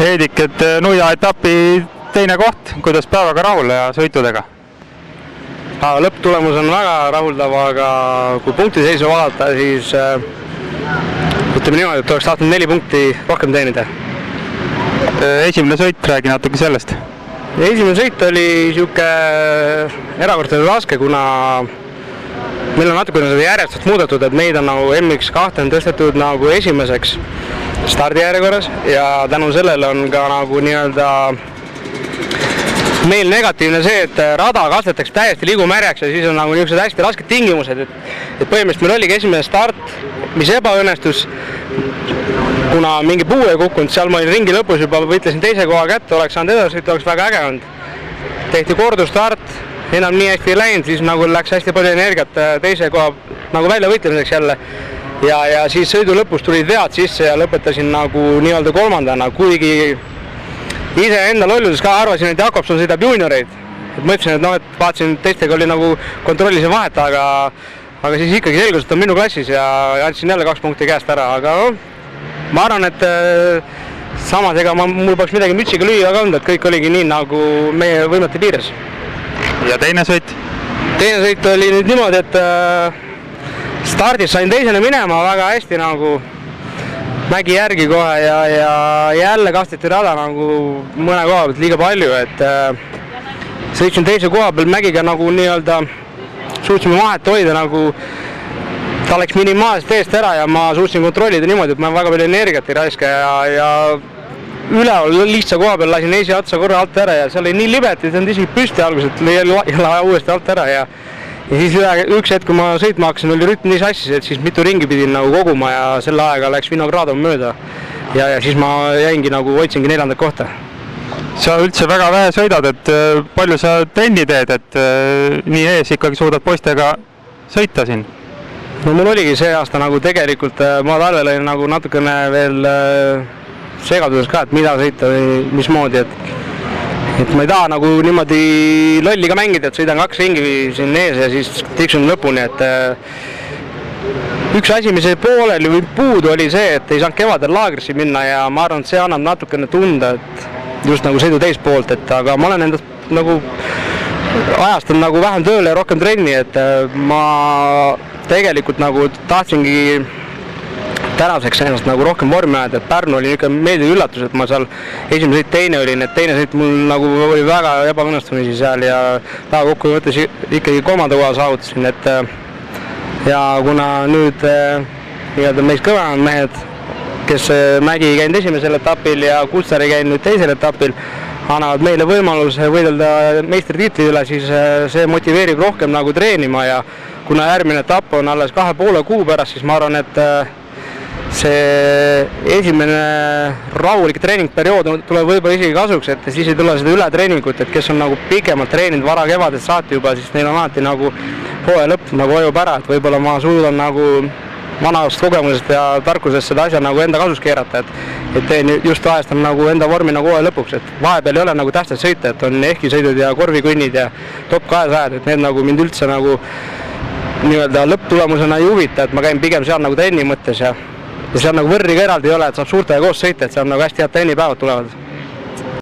Heidik, et Nuia etapi teine koht, kuidas päevaga rahul ja sõitudega? Lõpptulemus on väga rahuldav, aga kui punktiseisu vaadata, siis ütleme niimoodi, et oleks tahtnud 4 punkti rohkem teenida. Esimene sõit, räägi natuke sellest. Esimene sõit oli siuke erakordselt raske, kuna meil on natuke seda järjestust muudetud, et meid on nagu MX2 on tõstetud nagu esimeseks stardijärjekorras ja tänu sellele on ka nagu nii-öelda meil negatiivne see, et rada kastetakse täiesti liigumärjaks ja siis on nagu niisugused hästi rasked tingimused, et põhimõtteliselt meil oligi esimene start, mis ebaõnnestus, kuna mingi puu ei kukkunud, seal ma olin ringi lõpus juba, võitlesin teise koha kätte, oleks saanud edasi sõita, oleks väga äge olnud. Tehti kordustart, enam nii hästi ei läinud, siis nagu läks hästi palju energiat teise koha nagu välja võitlemiseks jälle ja siis sõidu lõpus tulid vead sisse ja lõpetasin nagu nii-öelda kolmandana, kuigi ise enda lolludes ka arvasin, et Jakobson sõidab junioreid. Et ma ütlesin, et et vaatasin, et teistega oli nagu kontrollisin vahet, aga siis ikkagi selgus, et on minu klassis ja andsin jälle 2 punkti käest ära, aga ma arvan, et samas ega mul poleks midagi mütsiga lüüa ka olnud, et kõik oligi nii nagu meie võimete piires. Ja teine sõit? Teine sõit oli nüüd niimoodi, et stardis sain teisena minema väga hästi nagu mägi järgi kohe ja jälle kasteti rada nagu mõne koha pealt liiga palju, et sõitsin teise koha peal mägiga nagu nii-öelda suutsime vahet hoida nagu ta läks minimaalselt eest ära ja ma suutsin kontrollida niimoodi, et ma väga palju energiat ei raiska ja üleval lihtsa koha peal lasin eesi otsa korra alt ära ja seal oli nii libet, et ei olnud isegi püsti alguses, et lõi uuesti alt ära ja siis üks hetk, kui ma sõitma hakkasin, oli rütm nii sassis, et siis mitu ringi pidin nagu koguma ja selle aega läks Vinogradov mööda. Ja siis ma jäingi nagu, otsingi 4. kohta. Sa üldse väga vähe sõidad, et palju sa trenni teed, et nii ees ikkagi suudad poistega sõita siin? No mul oligi see aasta nagu tegelikult, ma talvel olin nagu natukene veel segaduses ka, et mida sõita või mismoodi, et ma ei taha nagu niimoodi lolli ka mängida, et sõidan 2 ringi siin ees ja siis tiksun lõpuni, et üks asi, mis pooleli või puudu oli see, et ei saanud kevadel laagrisse minna ja ma arvan, et see annab natukene tunda, et just nagu sõidu teist poolt, et aga ma olen endast nagu ajastan nagu vähem tööle ja rohkem trenni, et ma tegelikult nagu tahtsingi tänaseks ennast nagu rohkem vormi ajada, et Pärnu oli niisugune meeldiv üllatus, et ma seal esimene sõit teine olin, et teine sõit mul nagu oli väga ebaõnnestumisi seal ja väga kokkuvõttes ikkagi 3. koha saavutasin, et ja kuna nüüd nii-öelda meist kõvemad mehed, kes Mägi ei käinud esimesel etapil ja Kutsar ei käinud nüüd teisel etapil, annavad meile võimaluse võidelda meistritiitli üle, siis see motiveerib rohkem nagu treenima ja kuna järgmine etapp on alles 2,5 kuu pärast, siis ma arvan, et see esimene rahulik treeningperiood tuleb võib-olla isegi kasuks, et siis ei tule seda ületreeningut, et kes on nagu pikemalt treeninud vara kevadest saati juba, siis neil on alati nagu hooaja lõpp nagu vajub ära, et võib-olla ma suudan nagu vanast kogemusest ja tarkusest seda asja nagu enda kasus keerata, et teen just ajastan nagu enda vormi nagu hooaja lõpuks, et vahepeal ei ole nagu tähtsad sõita, et on ehkisõidud ja korvikõnnid ja top 200, et need nagu mind üldse nagu nii-öelda lõpptulemusena ei huvita, et ma käin pigem seal nagu trenni mõttes ja seal nagu võrri ka eraldi ei ole, et saab suurtega koos sõita, et seal nagu hästi head trennipäevad tulevad.